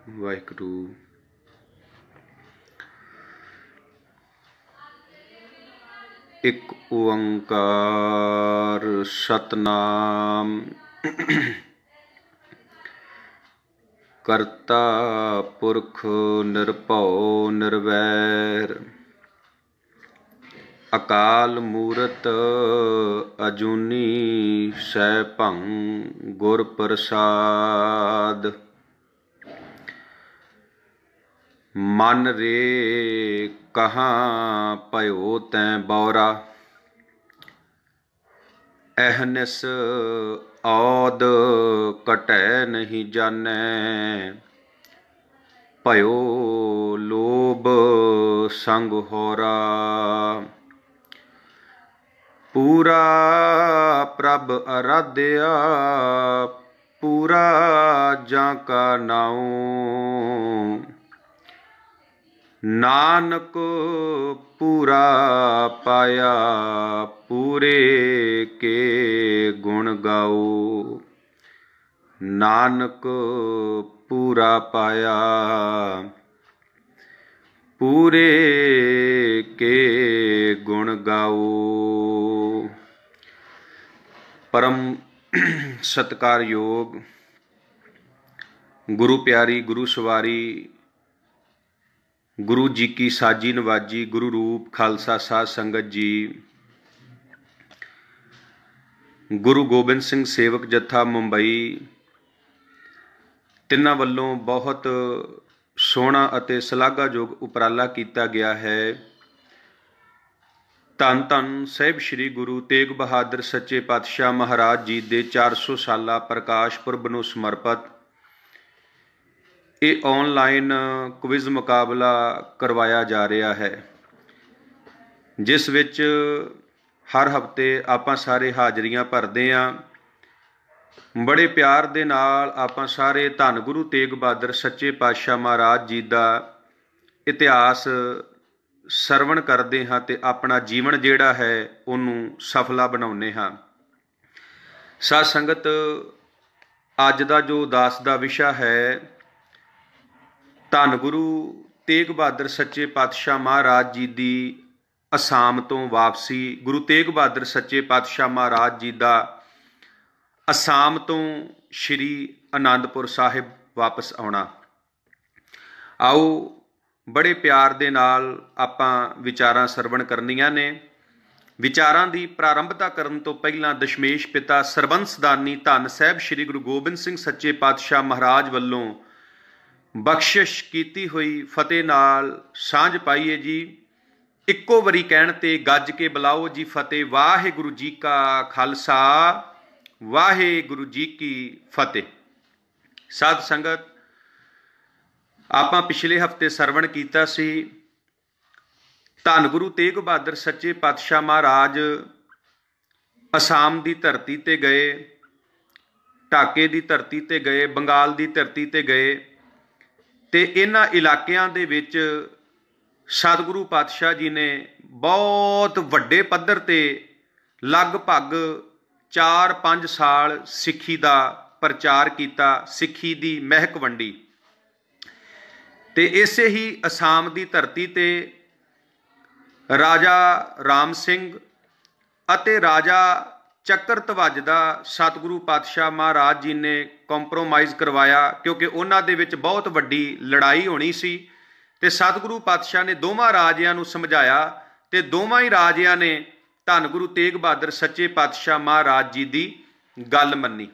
वाहिगुरू। एक ओंकार सतनाम करता पुरख निरभौ निर्वैर अकाल मूरत अजूनी सैभं गुर प्रसाद। मन रे कहाँ पयो तैं बौरा अहनिस औद कटै नहीं जानै भयो लोभ संग होरा पूरा प्रभ आराध्या पूरा जाका नाऊं नानक पूरा पाया पूरे के गुण गाओ नानक पूरा पाया पूरे के गुण गाओ। परम सत्कारयोग गुरु प्यारी गुरु सवारी गुरु जी की साजी नवाजी गुरु रूप खालसा साध संगत जी, गुरु गोबिंद सिंह सेवक जत्था मुंबई तिन्हां वल्लों बहुत सोहना अते सलाघायोग उपराला किया गया है। धन धन साहिब श्री गुरु तेग बहादुर सच्चे पातशाह महाराज जी के 400 साला प्रकाश पुरब नूं समर्पित ये ऑनलाइन क्विज मुकाबला करवाया जा रहा है, जिस विच हर हफ्ते आपां सारे हाज़रियां भरदे हां। बड़े प्यार दे नाल आपां सारे धन गुरु तेग बहादुर सच्चे पातशाह महाराज जी का इतिहास सरवण करते हाँ ते अपना जीवन जिहड़ा है उन्हों सफला बनाउने हाँ। साध संगत अज का जो उदास का विषय है धन गुरु तेग बहादुर सच्चे पातशाह महाराज जी की असाम तो वापसी, गुरु तेग बहादुर सच्चे पातशाह महाराज जी का असाम तो श्री आनंदपुर साहिब वापस आना। आओ बड़े प्यार दे नाल आपां विचारां सरवण करनियां ने। विचारां दी प्रारंभता करन तो पहलां दशमेश पिता सरबंसदानी धन साहिब श्री गुरु गोबिंद सिंह सच्चे पातशाह महाराज वल्लों बख्शिश कीती हुई फतेह नाल सांझ पाईए जी। इक्को वरी कहण ते गज के बुलाओ जी फतेह। वाहिगुरू जी का खालसा वाहिगुरू जी की फतेह। साध संगत आपां पिछले हफ्ते सरवण कीता सी धन गुरु तेग बहादुर सच्चे पातशाह महाराज असाम की धरती ते गए, ढाके की धरती ते गए, बंगाल की धरती ते गए ते इन्हां इलाकिਆਂ ਦੇ ਵਿੱਚ सतगुरु पातशाह जी ने बहुत वड्डे पद्धर ते लगभग 4-5 साल सिੱਖੀ ਦਾ प्रचार किया, सिੱਖੀ ਦੀ महक वंडी ते इसे ही असाम की धरती ते राजा राम सिंह अते राजा चक्कर धवज का सतगुरु पातशाह महाराज जी ने कंप्रोमाइज़ करवाया, क्योंकि उन्हां दे विच बहुत वड्डी लड़ाई होनी सी ते सतगुरु पातशाह ने दोवां राजियां नूं समझाया ते दोवां ही राजियां ने धन गुरु तेग बहादुर सच्चे पातशाह महाराज जी की गल मन्नी।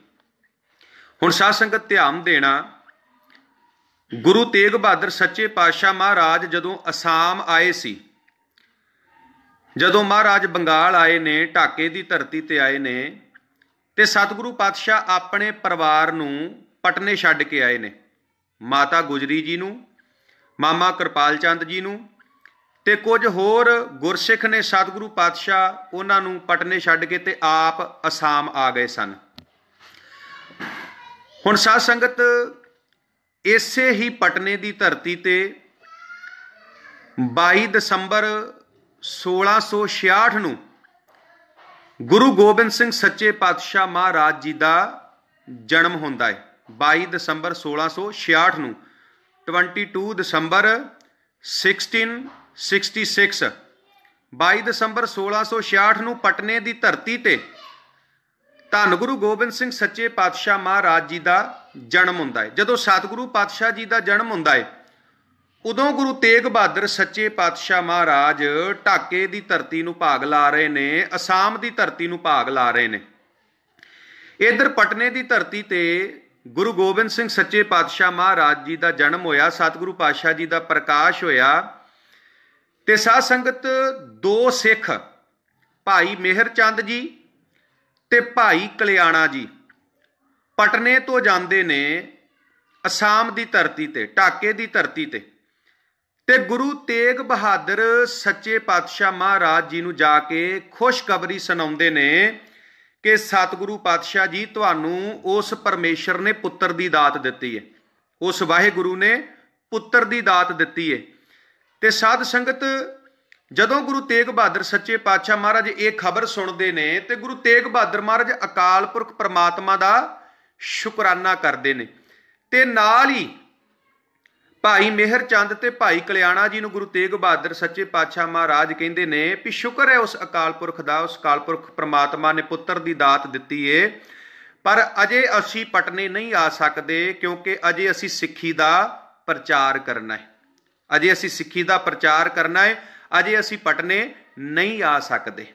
हुण साध संगत ध्यान देना, गुरु तेग बहादुर सच्चे पातशाह महाराज जदों असाम आए सी, जदों महाराज बंगाल आए ने, ढाके की धरती ते आए ने ते सतगुरु पातशाह अपने परिवार नूं पटने छड्ड के आए ने। माता गुजरी जी नूं, मामा कृपाल चंद जी नूं ते कुछ होर गुरसिख ने सतगुरु पातशाह उन्हां नूं पटने छड्ड के ते आप असाम आ गए सन। हुण साध संगत इसे ही पटने की धरती ते 22 दसंबर 1666 नूं गुरु गोबिंद सिंह सच्चे पातशाह महाराज जी का जन्म होंदा है। 22 दसंबर 1666 नूं 22 ਦਸੰਬਰ 1666 22 ਦਸੰਬਰ 1666 ਨੂੰ ਪਟਨੇ ਦੀ ਧਰਤੀ ਤੇ ਧੰਨ ਗੁਰੂ ਗੋਬਿੰਦ ਸਿੰਘ ਸੱਚੇ ਪਾਤਸ਼ਾਹ ਮਹਾਰਾਜ ਜੀ ਦਾ ਜਨਮ ਹੁੰਦਾ ਹੈ। ਜਦੋਂ ਸਤਿਗੁਰੂ ਪਾਤਸ਼ਾਹ ਜੀ ਦਾ ਜਨਮ ਹੁੰਦਾ ਹੈ ਉਦੋਂ ਗੁਰੂ ਤੇਗ ਬਹਾਦਰ ਸੱਚੇ ਪਾਤਸ਼ਾਹ ਮਹਾਰਾਜ ਢਾਕੇ ਦੀ ਧਰਤੀ ਨੂੰ ਭਾਗ ਲਾ ਰਹੇ ਨੇ, ਅਸਾਮ ਦੀ ਧਰਤੀ ਨੂੰ ਭਾਗ ਲਾ ਰਹੇ ਨੇ। ਇੱਧਰ ਪਟਨੇ ਦੀ ਧਰਤੀ ਤੇ ਗੁਰੂ ਗੋਬਿੰਦ ਸਿੰਘ ਸੱਚੇ ਪਾਤਸ਼ਾਹ ਮਹਾਰਾਜ ਜੀ ਦਾ ਜਨਮ ਹੋਇਆ, ਸਤਿਗੁਰੂ ਪਾਤਸ਼ਾਹ ਜੀ ਦਾ ਪ੍ਰਕਾਸ਼ ਹੋਇਆ ਤੇ ਸਾਧ ਸੰਗਤ ਦੋ ਸਿੱਖ ਭਾਈ ਮਿਹਰ ਚੰਦ ਜੀ ਤੇ ਭਾਈ ਕਲਿਆਣਾ ਜੀ ਪਟਨੇ ਤੋਂ ਜਾਂਦੇ ਨੇ ਅਸਾਮ ਦੀ ਧਰਤੀ ਤੇ, ਢਾਕੇ ਦੀ ਧਰਤੀ ਤੇ ਗੁਰੂ ਤੇਗ ਬਹਾਦਰ ਸੱਚੇ ਪਾਤਸ਼ਾਹ ਮਹਾਰਾਜ ਜੀ ਨੂੰ ਜਾ ਕੇ ਖੁਸ਼ਖਬਰੀ ਸੁਣਾਉਂਦੇ ਨੇ ਕਿ ਸਤਿਗੁਰੂ ਪਾਤਸ਼ਾਹ ਜੀ ਤੁਹਾਨੂੰ ਉਸ ਪਰਮੇਸ਼ਰ ਨੇ ਪੁੱਤਰ ਦੀ ਦਾਤ ਦਿੱਤੀ ਹੈ, ਉਸ ਵਾਹਿਗੁਰੂ ਨੇ ਪੁੱਤਰ ਦੀ ਦਾਤ ਦਿੱਤੀ ਹੈ। ਤੇ ਸਾਧ ਸੰਗਤ ਜਦੋਂ ਗੁਰੂ ਤੇਗ ਬਹਾਦਰ ਸੱਚੇ ਪਾਤਸ਼ਾਹ ਮਹਾਰਾਜ ਇਹ ਖਬਰ ਸੁਣਦੇ ਨੇ ਤੇ ਗੁਰੂ ਤੇਗ ਬਹਾਦਰ ਮਹਾਰਾਜ ਅਕਾਲ ਪੁਰਖ ਪ੍ਰਮਾਤਮਾ ਦਾ ਸ਼ੁਕਰਾਨਾ ਕਰਦੇ ਨੇ ਤੇ ਨਾਲ ਹੀ ਭਾਈ ਮਿਹਰ ਚੰਦ ਤੇ ਭਾਈ ਕਲਿਆਣਾ ਜੀ ਨੂੰ ਗੁਰੂ ਤੇਗ ਬਹਾਦਰ ਸੱਚੇ ਪਾਤਸ਼ਾਹ ਮਹਾਰਾਜ ਕਹਿੰਦੇ ਨੇ ਵੀ ਸ਼ੁਕਰ ਹੈ ਉਸ ਅਕਾਲ ਪੁਰਖ ਦਾ, ਉਸ ਅਕਾਲ ਪੁਰਖ ਪ੍ਰਮਾਤਮਾ ਨੇ ਪੁੱਤਰ ਦੀ ਦਾਤ ਦਿੱਤੀ ਏ, ਪਰ ਅਜੇ ਅਸੀਂ ਪਟਨੇ ਨਹੀਂ ਆ ਸਕਦੇ ਕਿਉਂਕਿ ਅਜੇ ਅਸੀਂ ਸਿੱਖੀ ਦਾ ਪ੍ਰਚਾਰ ਕਰਨਾ ਹੈ, ਅਜੇ ਅਸੀਂ ਸਿੱਖੀ ਦਾ ਪ੍ਰਚਾਰ ਕਰਨਾ ਹੈ, ਅਜੇ ਅਸੀਂ ਪਟਨੇ ਨਹੀਂ ਆ ਸਕਦੇ।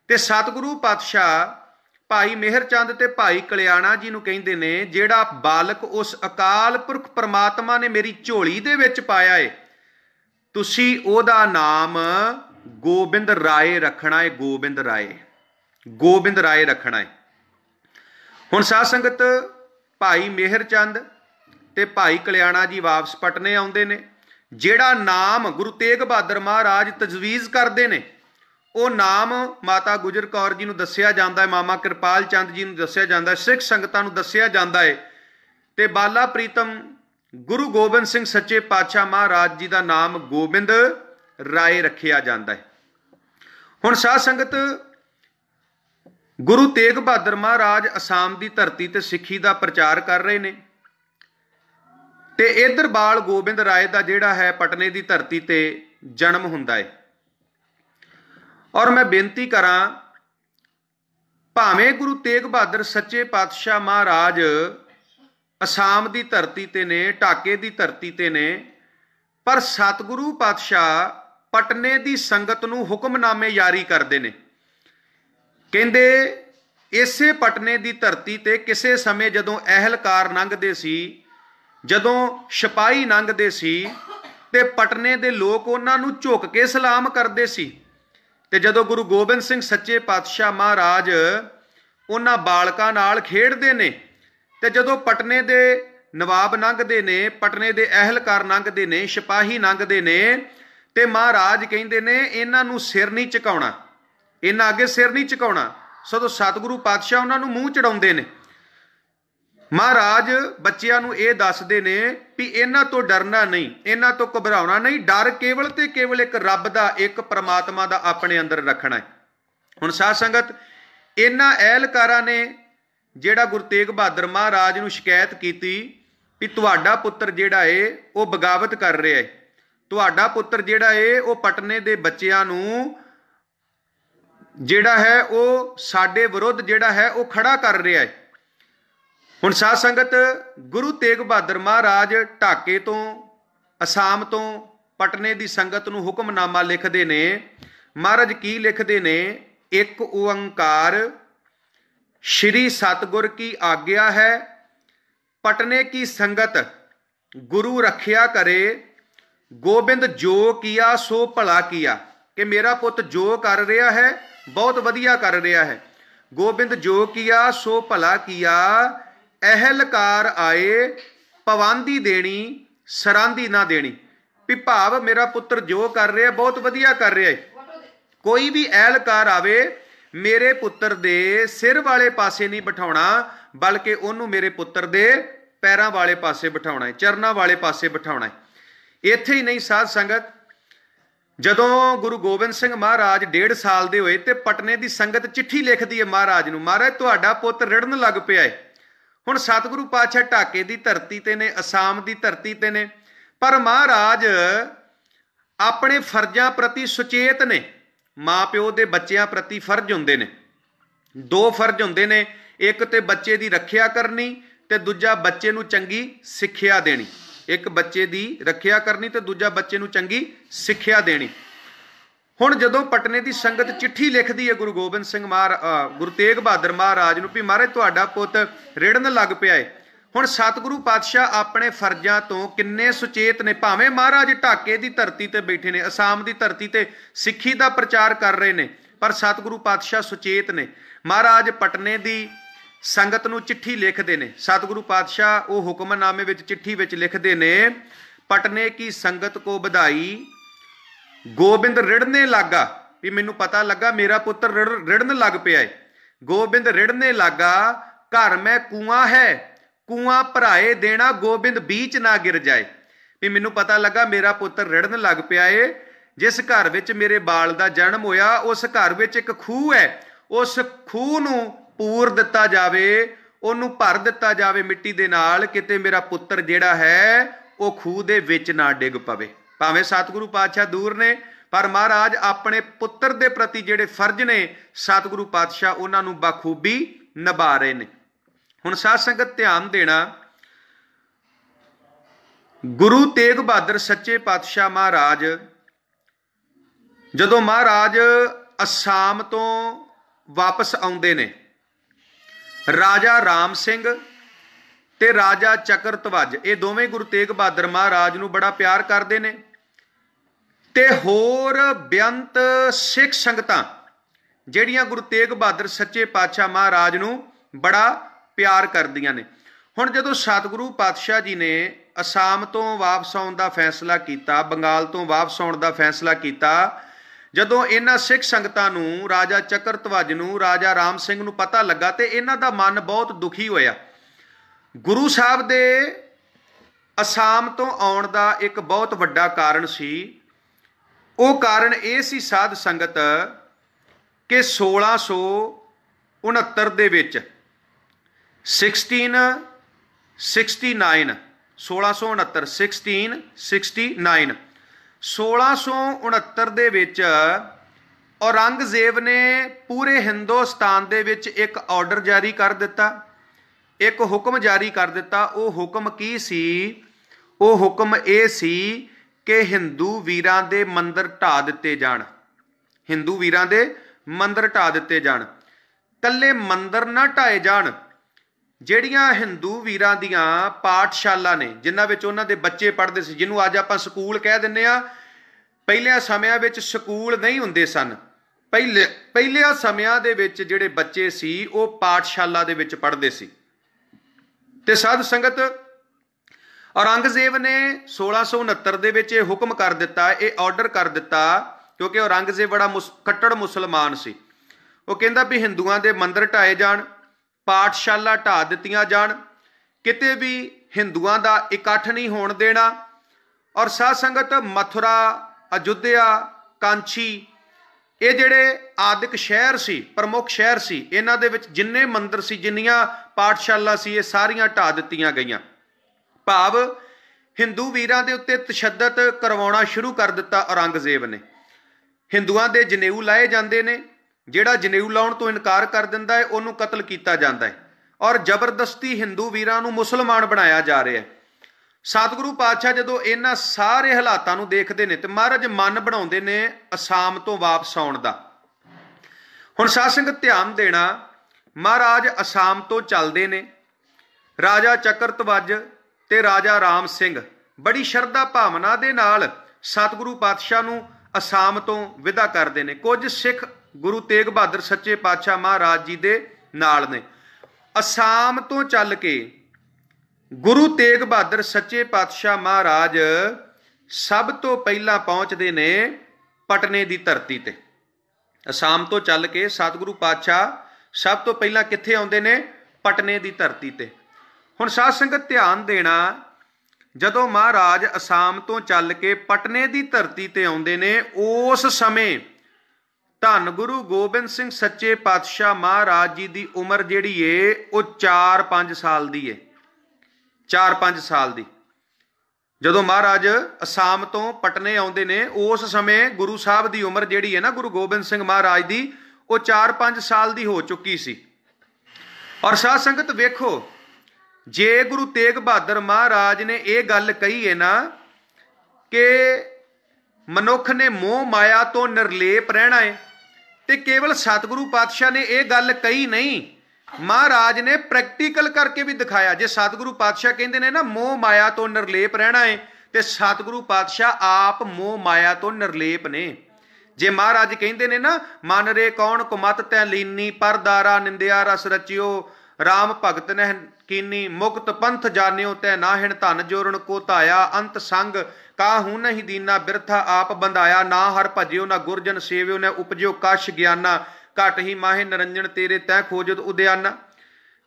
ਤੇ ਸਤਿਗੁਰੂ ਪਾਤਸ਼ਾਹ ਭਾਈ ਮਿਹਰ ਚੰਦ ਤੇ ਭਾਈ ਕਲਿਆਣਾ ਜੀ ਨੂੰ ਕਹਿੰਦੇ ਨੇ ਜਿਹੜਾ ਬਾਲਕ ਉਸ ਅਕਾਲ ਪੁਰਖ ਪ੍ਰਮਾਤਮਾ ਨੇ ਮੇਰੀ ਝੋਲੀ ਦੇ ਵਿੱਚ ਪਾਇਆ ਏ ਤੁਸੀਂ ਉਹਦਾ ਨਾਮ ਗੋਬਿੰਦ ਰਾਏ ਰੱਖਣਾ ਏ, ਗੋਬਿੰਦ ਰਾਏ ਰੱਖਣਾ ਏ। ਹੁਣ ਸਾਧ ਸੰਗਤ ਭਾਈ ਮਿਹਰ ਚੰਦ ਤੇ ਭਾਈ ਕਲਿਆਣਾ ਜੀ ਵਾਪਸ ਪਟਨੇ ਆਉਂਦੇ ਨੇ। ਜਿਹੜਾ ਨਾਮ ਗੁਰੂ ਤੇਗ ਬਹਾਦਰ ਮਹਾਰਾਜ ਤਜਵੀਜ਼ ਕਰਦੇ ਨੇ ਉਹ ਨਾਮ ਮਾਤਾ ਗੁਜਰ ਕੌਰ ਜੀ ਨੂੰ ਦੱਸਿਆ ਜਾਂਦਾ ਹੈ, ਮਾਮਾ ਕਿਰਪਾਲ ਚੰਦ ਜੀ ਨੂੰ ਦੱਸਿਆ ਜਾਂਦਾ ਹੈ, ਸਿੱਖ ਸੰਗਤਾਂ ਨੂੰ ਦੱਸਿਆ ਜਾਂਦਾ ਹੈ ਤੇ ਬਾਲਾ ਪ੍ਰੀਤਮ ਗੁਰੂ ਗੋਬਿੰਦ ਸਿੰਘ ਸੱਚੇ ਪਾਤਸ਼ਾਹ ਮਹਾਰਾਜ ਜੀ ਦਾ ਨਾਮ ਗੋਬਿੰਦ ਰਾਏ ਰੱਖਿਆ ਜਾਂਦਾ ਹੈ। ਹੁਣ ਸਾਧ ਸੰਗਤ ਗੁਰੂ ਤੇਗ ਬਹਾਦਰ ਮਹਾਰਾਜ ਅਸਾਮ ਦੀ ਧਰਤੀ ਤੇ ਸਿੱਖੀ ਦਾ ਪ੍ਰਚਾਰ ਕਰ ਰਹੇ ਨੇ ਤੇ ਇਧਰ ਬਾਲ ਗੋਬਿੰਦ ਰਾਏ ਦਾ ਜਿਹੜਾ ਹੈ ਪਟਨੇ ਦੀ ਧਰਤੀ ਤੇ ਜਨਮ ਹੁੰਦਾ ਹੈ। ਔਰ ਮੈਂ ਬੇਨਤੀ ਕਰਾਂ ਭਾਵੇਂ ਗੁਰੂ ਤੇਗ ਬਹਾਦਰ ਸੱਚੇ ਪਾਤਸ਼ਾਹ ਮਹਾਰਾਜ ਅਸਾਮ ਦੀ ਧਰਤੀ ਤੇ ਨੇ, ਢਾਕੇ ਦੀ ਧਰਤੀ ਤੇ ਨੇ, ਪਰ ਸਤਿਗੁਰੂ ਪਾਤਸ਼ਾਹ ਪਟਨੇ ਦੀ ਸੰਗਤ ਨੂੰ ਹੁਕਮਨਾਮੇ ਜਾਰੀ ਕਰਦੇ ਨੇ। ਕਹਿੰਦੇ ਇਸੇ ਪਟਨੇ ਦੀ ਧਰਤੀ ਤੇ ਕਿਸੇ ਸਮੇਂ ਜਦੋਂ ਅਹਿਲਕਾਰ ਲੰਘਦੇ ਸੀ, ਜਦੋਂ ਸਿਪਾਹੀ ਲੰਘਦੇ ਸੀ ਤੇ ਪਟਨੇ ਦੇ ਲੋਕ ਉਹਨਾਂ ਨੂੰ ਝੁਕ ਕੇ ਸਲਾਮ ਕਰਦੇ ਸੀ ਤੇ ਜਦੋਂ ਗੁਰੂ ਗੋਬਿੰਦ ਸਿੰਘ ਸੱਚੇ ਪਾਤਸ਼ਾਹ ਮਹਾਰਾਜ ਉਹਨਾਂ ਬਾਲਕਾਂ ਨਾਲ ਖੇਡਦੇ ਨੇ ਤੇ ਜਦੋਂ ਪਟਨੇ ਦੇ ਨਵਾਬ ਲੰਘਦੇ ਨੇ, ਪਟਨੇ ਦੇ ਅਹਿਲਕਾਰ ਲੰਘਦੇ ਨੇ, ਸਿਪਾਹੀ ਲੰਘਦੇ ਨੇ ਤੇ ਮਹਾਰਾਜ ਕਹਿੰਦੇ ਨੇ ਇਹਨਾਂ ਨੂੰ ਸਿਰ ਨਹੀਂ ਝੁਕਾਉਣਾ, ਇਹਨਾਂ ਅੱਗੇ ਸਿਰ ਨਹੀਂ ਝੁਕਾਉਣਾ। ਸੋ ਸਤਿਗੁਰੂ ਪਾਤਸ਼ਾਹ ਉਹਨਾਂ ਨੂੰ ਮੂੰਹ ਚੜਾਉਂਦੇ ਨੇ। ਮਹਾਰਾਜ ਬੱਚਿਆਂ ਨੂੰ ਇਹ ਦੱਸਦੇ ਨੇ ਵੀ ਇਹਨਾਂ ਤੋਂ ਡਰਨਾ ਨਹੀਂ, ਇਹਨਾਂ ਤੋਂ ਘਬਰਾਉਣਾ ਨਹੀਂ, ਡਰ ਕੇਵਲ ਤੇ ਕੇਵਲ ਇੱਕ ਰੱਬ ਦਾ, ਇੱਕ ਪ੍ਰਮਾਤਮਾ ਦਾ ਆਪਣੇ ਅੰਦਰ ਰੱਖਣਾ ਹੈ। ਹੁਣ ਸਾਧ ਸੰਗਤ ਇਹਨਾਂ ਅਹਿਲਕਾਰਾਂ ਨੇ ਜਿਹੜਾ ਗੁਰੂ ਤੇਗ ਬਹਾਦਰ ਮਹਾਰਾਜ ਨੂੰ ਸ਼ਿਕਾਇਤ ਕੀਤੀ ਵੀ ਤੁਹਾਡਾ ਪੁੱਤਰ ਜਿਹੜਾ ਏ ਉਹ ਬਗਾਵਤ ਕਰ ਰਿਹਾ ਹੈ, ਤੁਹਾਡਾ ਪੁੱਤਰ ਜਿਹੜਾ ਏ ਉਹ ਪਟਨੇ ਦੇ ਬੱਚਿਆਂ ਨੂੰ ਜਿਹੜਾ ਹੈ ਉਹ ਸਾਡੇ ਵਿਰੁੱਧ ਜਿਹੜਾ ਹੈ ਉਹ ਖੜਾ ਕਰ ਰਿਹਾ ਹੈ। ਹੁਣ ਸਾਧ ਸੰਗਤ ਗੁਰੂ ਤੇਗ ਬਹਾਦਰ ਮਹਾਰਾਜ ਢਾਕੇ ਤੋਂ, ਅਸਾਮ ਤੋਂ ਪਟਨੇ ਦੀ ਸੰਗਤ ਨੂੰ ਹੁਕਮਨਾਮਾ ਲਿਖਦੇ ਨੇ। ਮਹਾਰਾਜ ਕੀ ਲਿਖਦੇ ਨੇ? ਇੱਕ ਓੰਕਾਰ श्री सतगुर की आज्ञा है, पटने की संगत गुरु रखिया करे, गोबिंद जो किया सो भला किया। कि मेरा पुत जो कर रहा है बहुत वधिया कर रहा है, गोबिंद जो किया सो भला किया। अहलकार आए पवांदी देनी, सरांदी ना देनी। भी भाव मेरा पुत्र जो कर रहा बहुत वधिया कर रहा है, कोई भी अहलकार आवे मेरे पुत्र दे सिर वाले पासे नहीं बिठाउणा, बल्कि उन्होंने मेरे पुत्र दे पैरों वाले पासे बिठाउणा है, चरना वाले पासे बिठाउणा है। इत्थे ही नहीं साध संगत, जदों गुरु गोबिंद सिंह महाराज 1.5 साल दे होए ते पटने दी संगत चिट्ठी लिखदी है महाराज नूं, महाराज तुहाडा पुੱਤ रिड़न लग पिया है। हुण सतगुरु पातशाह ढाके दी धरती ते ने, असाम दी धरती ते ने, पर महाराज अपने फर्जां प्रति सुचेत ने। माँ प्यो के बच्चों प्रति फर्ज होंदे ने, दो फर्ज होंदे ने, एक तो बच्चे की रखिया करनी ते दूजा बच्चे नूं चंगी सिक्ख्या देनी। एक बच्चे की रखिया करनी ते दूजा बच्चे नूं चंगी सिक्ख्या देनी। हुण जदों पटने की संगत चिट्ठी लिखती है गुरु गोबिंद सिंह गुरु तेग बहादुर महाराज नूं भी महाराज तुहाडा पुੱਤ रिड़न लग पिया है। हुण सतगुरु पातशाह अपने फर्जां तो किन्ने सुचेत ने। भावें महाराज ढाके की धरती ते बैठे ने, असाम की धरती ते सिੱਖੀ का प्रचार कर रहे ने, पर सतगुरु पातशाह सुचेत ने। महाराज पटने की संगत नूं चिट्ठी लिखते ने। सतगुरु पातशाह वो हुक्मनामे विच चिट्ठी विच लिखते ने, पटने की संगत को बधाई, गोबिंद रिड़ने लागा। भी मैनू पता लगा मेरा पुत्र रिड़न लग पिया है। गोबिंद रिड़ने लागा, घर में कुआं है, कुआं भराए देना, गोबिंद बीच ना गिर जाए। भी मैनू पता लगा मेरा पुत्र रिड़न लग पिया है। जिस घर विच मेरे बाल का जन्म होया उस घर विच एक खूह है, उस खूह नूं पूर दिता जावे, उहनूं भर दिता जावे मिट्टी दे नाल, किते मेरा पुत्र जिहड़ा है वो खूह दे विच ना डिग पवे। भावें सतगुरु पातशाह दूर ने, पर महाराज अपने पुत्र दे प्रति जिहड़े फर्ज ने सतगुरु पातशाह उन्हां नूं बखूबी निभा रहे ने। हुण साध संगत ध्यान देना, गुरु तेग बहादुर सच्चे पातशाह महाराज जदों महाराज असाम तो वापस आउंदे ने, राजा राम सिंह ते राजा चक्रध्वज ये दोवें गुरु तेग बहादुर महाराज नूं बड़ा प्यार करते ने, ते होर बेअंत सिख संगतां जिहड़ियां गुरु तेग बहादुर सच्चे पातशाह महाराज नूं बड़ा प्यार करदियां ने। हुण जदों सतगुरु पातशाह जी ने असाम तो वापस आउण दा फैसला कीता, बंगाल तो वापस आउण दा फैसला कीता, जदों इन्हां सिख संगतां नूं, राजा चक्रध्वज नूं, राजा राम सिंह नूं पता लगा ते इन्हां दा मन बहुत दुखी होया। गुरु साहब दे असाम तो आउण दा एक बहुत वड्डा कारण सी। वो कारण ये सी साध संगत कि 1669 दे विच 1669 1669 दे विच औरंगजेब ने पूरे हिंदुस्तान दे विच एक ऑर्डर जारी कर दिता, एक हुक्म जारी कर दिता। वो हुक्म की सी? वो हुक्म ये सी कि हिंदू वीरां दे मंदिर ढा दिते जाण, हिंदू वीरां दे मंदिर ढा दिते जाण। कल्ले मंदिर ना ढाए जाण, ਜਿਹੜੀਆਂ हिंदू वीरां दियां पाठशाला ने जिन्हां विच उन्हां दे बच्चे पढ़दे सी, जिन्हों अज आपां स्कूल कह दिंदे आ, पहिलिਆਂ ਸਮਿਆਂ ਵਿੱਚ ਸਕੂਲ नहीं ਹੁੰਦੇ सन। ਪਹਿਲਿਆਂ ਸਮਿਆਂ ਦੇ ਵਿੱਚ ਜਿਹੜੇ ਬੱਚੇ ਸੀ ਉਹ ਪਾਠਸ਼ਾਲਾ ਦੇ ਵਿੱਚ ਪੜ੍ਹਦੇ ਸੀ। ਤੇ ਸਾਧ ਸੰਗਤ औरंगजेब ने 1669 ਦੇ ਵਿੱਚ ਇਹ ਹੁਕਮ ਕਰ ਦਿੱਤਾ, ਇਹ ਆਰਡਰ ਕਰ ਦਿੱਤਾ, ਕਿਉਂਕਿ औरंगजेब बड़ा ਕੱਟੜ ਮੁਸਲਮਾਨ ਸੀ। ਉਹ ਕਹਿੰਦਾ ਵੀ ਹਿੰਦੂਆਂ ਦੇ ਮੰਦਿਰ ਢਾਏ ਜਾਣ, ਪਾਠਸ਼ਾਲਾ ਢਾ ਦਿੱਤੀਆਂ ਜਾਣ, ਕਿਤੇ ਵੀ ਹਿੰਦੂਆਂ ਦਾ ਇਕੱਠ ਨਹੀਂ ਹੋਣ ਦੇਣਾ। ਔਰ ਸਾਧ ਸੰਗਤ ਮਥੁਰਾ, ਅਯੁੱਧਿਆ, ਕਾਂਚੀ ਇਹ ਜਿਹੜੇ ਆਦਿਕ ਸ਼ਹਿਰ ਸੀ, ਪ੍ਰਮੁੱਖ ਸ਼ਹਿਰ ਸੀ, ਇਹਨਾਂ ਦੇ ਵਿੱਚ ਜਿੰਨੇ ਮੰਦਿਰ ਸੀ, ਜਿੰਨੀਆਂ ਪਾਠਸ਼ਾਲਾ ਸੀ, ਇਹ ਸਾਰੀਆਂ ਢਾ ਦਿੱਤੀਆਂ ਗਈਆਂ। ਭਾਵ ਹਿੰਦੂ ਵੀਰਾਂ ਦੇ ਉੱਤੇ ਤਸ਼ੱਦਦ ਕਰਵਾਉਣਾ ਸ਼ੁਰੂ ਕਰ ਦਿੱਤਾ ਔਰੰਗਜ਼ੇਬ ਨੇ। ਹਿੰਦੂਆਂ ਦੇ ਜਨੇਊ ਲਾਏ ਜਾਂਦੇ ਨੇ, ਜਿਹੜਾ ਜਨੇਊ ਲਾਉਣ ਤੋਂ ਇਨਕਾਰ ਕਰ ਦਿੰਦਾ ਹੈ ਉਹਨੂੰ ਕਤਲ ਕੀਤਾ ਜਾਂਦਾ ਹੈ, ਔਰ ਜ਼ਬਰਦਸਤੀ ਹਿੰਦੂ ਵੀਰਾਂ ਨੂੰ ਮੁਸਲਮਾਨ ਬਣਾਇਆ ਜਾ ਰਿਹਾ ਹੈ। ਸਤਿਗੁਰੂ ਪਾਤਸ਼ਾਹ ਜਦੋਂ ਇਹਨਾਂ ਸਾਰੇ ਹਾਲਾਤਾਂ ਨੂੰ ਦੇਖਦੇ ਨੇ ਤੇ ਮਹਾਰਾਜ ਮਨ ਬਣਾਉਂਦੇ ਨੇ ਅਸਾਮ ਤੋਂ ਵਾਪਸ ਆਉਣ ਦਾ। ਹੁਣ ਸਾਧ ਸੰਗਤ ਧਿਆਨ ਦੇਣਾ, ਮਹਾਰਾਜ ਅਸਾਮ ਤੋਂ ਚੱਲਦੇ ਨੇ। ਰਾਜਾ ਚਕਰਧਵਜ ਤੇ ਰਾਜਾ ਰਾਮ ਸਿੰਘ ਬੜੀ ਸ਼ਰਧਾ ਭਾਵਨਾ ਦੇ ਨਾਲ ਸਤਿਗੁਰੂ ਪਾਤਸ਼ਾਹ ਨੂੰ ਅਸਾਮ ਤੋਂ ਵਿਦਾ ਕਰਦੇ ਨੇ। ਕੁਝ ਸਿੱਖ ਗੁਰੂ ਤੇਗ ਬਹਾਦਰ ਸੱਚੇ ਪਾਤਸ਼ਾਹ ਮਹਾਰਾਜ ਜੀ ਦੇ ਨਾਲ ਨੇ। ਅਸਾਮ ਤੋਂ ਚੱਲ ਕੇ ਗੁਰੂ ਤੇਗ ਬਹਾਦਰ ਸੱਚੇ ਪਾਤਸ਼ਾਹ ਮਹਾਰਾਜ ਸਭ ਤੋਂ ਪਹਿਲਾਂ ਪਹੁੰਚਦੇ ਨੇ ਪਟਨੇ ਦੀ ਧਰਤੀ ਤੇ। ਅਸਾਮ ਤੋਂ ਚੱਲ ਕੇ ਸਤਿਗੁਰੂ ਪਾਤਸ਼ਾਹ ਸਭ ਤੋਂ ਪਹਿਲਾਂ ਕਿੱਥੇ ਆਉਂਦੇ ਨੇ? ਪਟਨੇ ਦੀ ਧਰਤੀ ਤੇ। ਹੁਣ ਸਾਧ ਸੰਗਤ ਧਿਆਨ ਦੇਣਾ, ਜਦੋਂ ਮਹਾਰਾਜ ਅਸਾਮ ਤੋਂ ਚੱਲ ਕੇ ਪਟਨੇ ਦੀ ਧਰਤੀ ਤੇ ਆਉਂਦੇ ਨੇ, ਉਸ ਸਮੇਂ ਧੰਨ ਗੁਰੂ ਗੋਬਿੰਦ ਸਿੰਘ ਸੱਚੇ ਪਾਤਸ਼ਾਹ ਮਹਾਰਾਜ ਜੀ ਦੀ ਉਮਰ ਜਿਹੜੀ ਏ ਉਹ 4-5 ਸਾਲ ਦੀ ਏ, 4-5 ਸਾਲ ਦੀ। ਜਦੋਂ ਮਹਾਰਾਜ ਅਸਾਮ ਤੋਂ ਪਟਨੇ ਆਉਂਦੇ ਨੇ, ਉਸ ਸਮੇਂ ਗੁਰੂ ਸਾਹਿਬ ਦੀ ਉਮਰ ਜਿਹੜੀ ਹੈ ਨਾ, ਗੁਰੂ ਗੋਬਿੰਦ ਸਿੰਘ ਮਹਾਰਾਜ ਦੀ, ਉਹ 4-5 ਸਾਲ ਦੀ ਹੋ ਚੁੱਕੀ ਸੀ। ਔਰ ਸਾਧ ਸੰਗਤ ਵੇਖੋ, ਜੇ ਗੁਰੂ ਤੇਗ ਬਹਾਦਰ ਮਹਾਰਾਜ ਨੇ ਇਹ ਗੱਲ ਕਹੀ ਹੈ ਨਾ ਕਿ ਮਨੁੱਖ ਨੇ ਮੋਹ ਮਾਇਆ ਤੋਂ ਨਿਰਲੇਪ ਰਹਿਣਾ ਹੈ, ਤੇ ਕੇਵਲ ਸਤਿਗੁਰੂ ਪਾਤਸ਼ਾਹ ਨੇ ਇਹ ਗੱਲ ਕਹੀ ਨਹੀਂ, ਮਹਾਰਾਜ ਨੇ ਪ੍ਰੈਕਟੀਕਲ ਕਰਕੇ ਵੀ ਦਿਖਾਇਆ। ਜੇ ਸਤਿਗੁਰੂ ਪਾਤਸ਼ਾਹ ਕਹਿੰਦੇ ਨੇ ਨਾ ਮੋਹ ਮਾਇਆ ਤੋਂ ਨਿਰਲੇਪ ਰਹਿਣਾ ਹੈ, ਤੇ ਸਤਿਗੁਰੂ ਪਾਤਸ਼ਾਹ ਆਪ ਮੋਹ ਮਾਇਆ ਤੋਂ ਨਿਰਲੇਪ ਨੇ। ਜੇ ਮਹਾਰਾਜ ਕਹਿੰਦੇ ਨੇ ਨਾ, ਮਨ ਰੇ ਕੌਣ ਕੁਮਤ ਤੈ ਲੀਨੀ, ਪਰਦਾਰਾ ਨਿੰਦਿਆ ਰਸ ਰਚਿਓ, ਰਾਮ ਭਗਤ ਨਹਿ ਕੀਨੀ, ਮੁਕਤ ਪੰਥ ਜਾਣਿਓ ਤੈ ਨਾਹਿਣ, ਧਨ ਜੋਰਨ ਕੋ ਧਾਇਆ, ਅੰਤ ਸੰਗ ਕਾਹੂ ਨਹੀਂ ਦੀਨਾ, ਬਿਰਥਾ ਆਪ ਬੰਧਾਇਆ, ਨਾ ਹਰ ਭਜਿਓ ਨਾ ਗੁਰਜਨ ਸੇਵਿਓ, ਨਾ ਉਪਜਿਓ ਕਸ਼ ਗਿਆਨਾ, ਘਟ ਹੀ ਮਾਹੇ ਨਿਰੰਜਨ ਤੇਰੇ ਤੈ ਖੋਜਤ ਉਦਿਆਨਾ।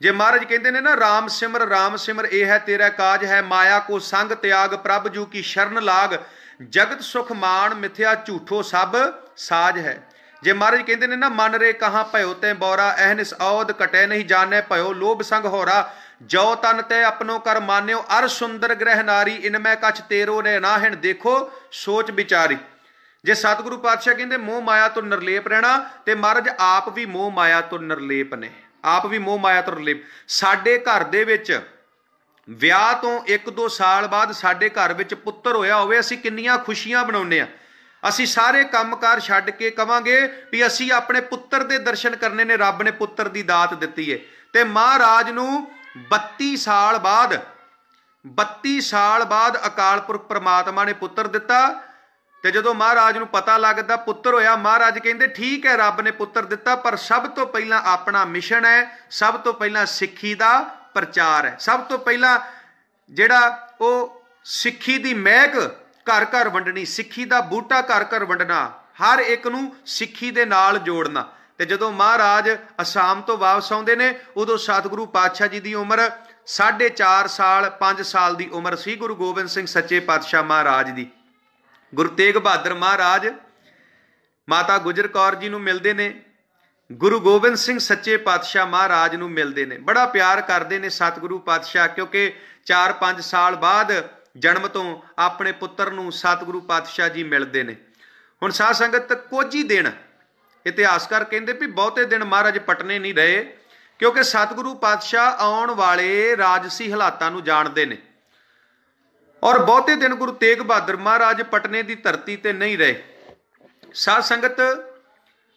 ਜੇ ਮਹਾਰਾਜ ਕਹਿੰਦੇ ਨੇ ਨਾ, ਰਾਮ ਸਿਮਰ ਇਹ ਹੈ ਤੇਰਾ ਕਾਜ ਹੈ, ਮਾਇਆ ਕੋ ਸੰਗ ਤਿਆਗ, ਪ੍ਰਭ ਜੂ ਕੀ ਸ਼ਰਨ ਲਾਗ, ਜਗਤ ਸੁਖ ਮਾਨ ਮਿਥਿਆ ਝੂਠੋ ਸਭ ਸਾਜ ਹੈ। ਜੇ ਮਹਾਰਾਜ ਕਹਿੰਦੇ ਨੇ ਨਾ, ਮਨ ਰੇ ਕਹਾਂ ਭਇਓ ਤੈ ਬੌਰਾ, ਅਹਨਿਸ ਔਦ ਕਟੈ ਨਹੀਂ ਜਾਣੈ ਭਇਓ, ਲੋਭ ਸੰਗ ਹੋਰਾ, ਜੋ ਤਨ ਤੈ ਆਪਣੋ ਕਰ ਮਾਨਿਓ, ਅਰ ਸੁੰਦਰ ਗ੍ਰਹਿ ਨਾਰੀ, ਇਨਮੈ ਕਛ ਤੇਰੋ ਨੇ ਨਾਹਿਣ, ਦੇਖੋ ਸੋਚ ਵਿਚਾਰੀ। ਜੇ ਸਤਿਗੁਰੂ ਪਾਤਸ਼ਾਹ ਕਹਿੰਦੇ ਮੋਹ ਮਾਇਆ ਤੋਂ ਨਿਰਲੇਪ ਰਹਿਣਾ, ਤੇ ਮਹਾਰਾਜ ਆਪ ਵੀ ਮੋਹ ਮਾਇਆ ਤੋਂ ਨਿਰਲੇਪ ਨੇ, ਆਪ ਵੀ ਮੋਹ ਮਾਇਆ ਤੋਂ ਨਿਰਲੇਪ। ਸਾਡੇ ਘਰ ਦੇ ਵਿੱਚ ਵਿਆਹ ਤੋਂ 1-2 ਸਾਲ ਬਾਅਦ ਸਾਡੇ ਘਰ ਵਿੱਚ ਪੁੱਤਰ ਹੋਇਆ ਹੋਵੇ, ਅਸੀਂ ਕਿੰਨੀਆਂ ਖੁਸ਼ੀਆਂ ਮਨਾਉਂਦੇ ਹਾਂ। ਅਸੀਂ ਸਾਰੇ ਕੰਮਕਾਰ ਛੱਡ ਕੇ ਕਵਾਂਗੇ ਵੀ ਅਸੀਂ ਆਪਣੇ ਪੁੱਤਰ ਦੇ ਦਰਸ਼ਨ ਕਰਨੇ ਨੇ, ਰੱਬ ਨੇ ਪੁੱਤਰ ਦੀ ਦਾਤ ਦਿੱਤੀ ਹੈ। ਤੇ ਮਹਾਰਾਜ ਨੂੰ 32 ਸਾਲ ਬਾਅਦ ਅਕਾਲ ਪੁਰਖ ਪ੍ਰਮਾਤਮਾ ਨੇ ਪੁੱਤਰ ਦਿੱਤਾ। ਤੇ ਜਦੋਂ ਮਹਾਰਾਜ ਨੂੰ ਪਤਾ ਲੱਗਦਾ ਪੁੱਤਰ ਹੋਇਆ, ਮਹਾਰਾਜ ਕਹਿੰਦੇ ਠੀਕ ਹੈ ਰੱਬ ਨੇ ਪੁੱਤਰ ਦਿੱਤਾ, ਪਰ ਸਭ ਤੋਂ ਪਹਿਲਾਂ ਆਪਣਾ ਮਿਸ਼ਨ ਹੈ, ਸਭ ਤੋਂ ਪਹਿਲਾਂ ਸਿੱਖੀ ਦਾ ਪ੍ਰਚਾਰ ਹੈ, ਸਭ ਤੋਂ ਪਹਿਲਾਂ ਜਿਹੜਾ ਉਹ ਸਿੱਖੀ ਦੀ ਮਹਿਕ ਘਰ ਘਰ ਵੰਡਣੀ, ਸਿੱਖੀ ਦਾ ਬੂਟਾ ਘਰ ਘਰ ਵੰਡਣਾ, ਹਰ ਇੱਕ ਨੂੰ ਸਿੱਖੀ ਦੇ ਨਾਲ ਜੋੜਨਾ। ਤੇ ਜਦੋਂ ਮਹਾਰਾਜ ਅਸਾਮ ਤੋਂ ਵਾਪਸ ਆਉਂਦੇ ਨੇ, ਉਦੋਂ ਸਤਿਗੁਰੂ ਪਾਤਸ਼ਾਹ ਜੀ ਦੀ ਉਮਰ 4.5 ਸਾਲ 5 ਸਾਲ ਦੀ ਉਮਰ ਸੀ, ਗੁਰੂ ਗੋਬਿੰਦ ਸਿੰਘ ਸੱਚੇ ਪਾਤਸ਼ਾਹ ਮਹਾਰਾਜ ਦੀ। ਗੁਰੂ ਤੇਗ ਬਹਾਦਰ ਮਹਾਰਾਜ ਮਾਤਾ ਗੁਜਰ ਕੌਰ ਜੀ ਨੂੰ ਮਿਲਦੇ ਨੇ, ਗੁਰੂ ਗੋਬਿੰਦ ਸਿੰਘ ਸੱਚੇ ਪਾਤਸ਼ਾਹ ਮਹਾਰਾਜ ਨੂੰ ਮਿਲਦੇ ਨੇ, ਬੜਾ ਪਿਆਰ ਕਰਦੇ ਨੇ ਸਤਿਗੁਰੂ ਪਾਤਸ਼ਾਹ, ਕਿਉਂਕਿ 4-5 ਸਾਲ ਬਾਅਦ ਜਨਮ ਤੋਂ ਆਪਣੇ ਪੁੱਤਰ ਨੂੰ ਸਤਿਗੁਰੂ ਪਾਤਸ਼ਾਹ ਜੀ ਮਿਲਦੇ ਨੇ। ਹੁਣ ਸਾਧ ਸੰਗਤ ਕੁਝ ਹੀ ਦਿਨ, ਇਤਿਹਾਸਕਾਰ ਕਹਿੰਦੇ ਵੀ ਬਹੁਤੇ ਦਿਨ ਮਹਾਰਾਜ ਪਟਨੇ ਨਹੀਂ ਰਹੇ, ਕਿਉਂਕਿ ਸਤਿਗੁਰੂ ਪਾਤਸ਼ਾਹ ਆਉਣ ਵਾਲੇ ਰਾਜਸੀ ਹਾਲਾਤਾਂ ਨੂੰ ਜਾਣਦੇ ਨੇ। ਔਰ ਬਹੁਤੇ ਦਿਨ ਗੁਰੂ ਤੇਗ ਬਹਾਦਰ ਮਹਾਰਾਜ ਪਟਨੇ ਦੀ ਧਰਤੀ ਤੇ ਨਹੀਂ ਰਹੇ। ਸਾਧ ਸੰਗਤ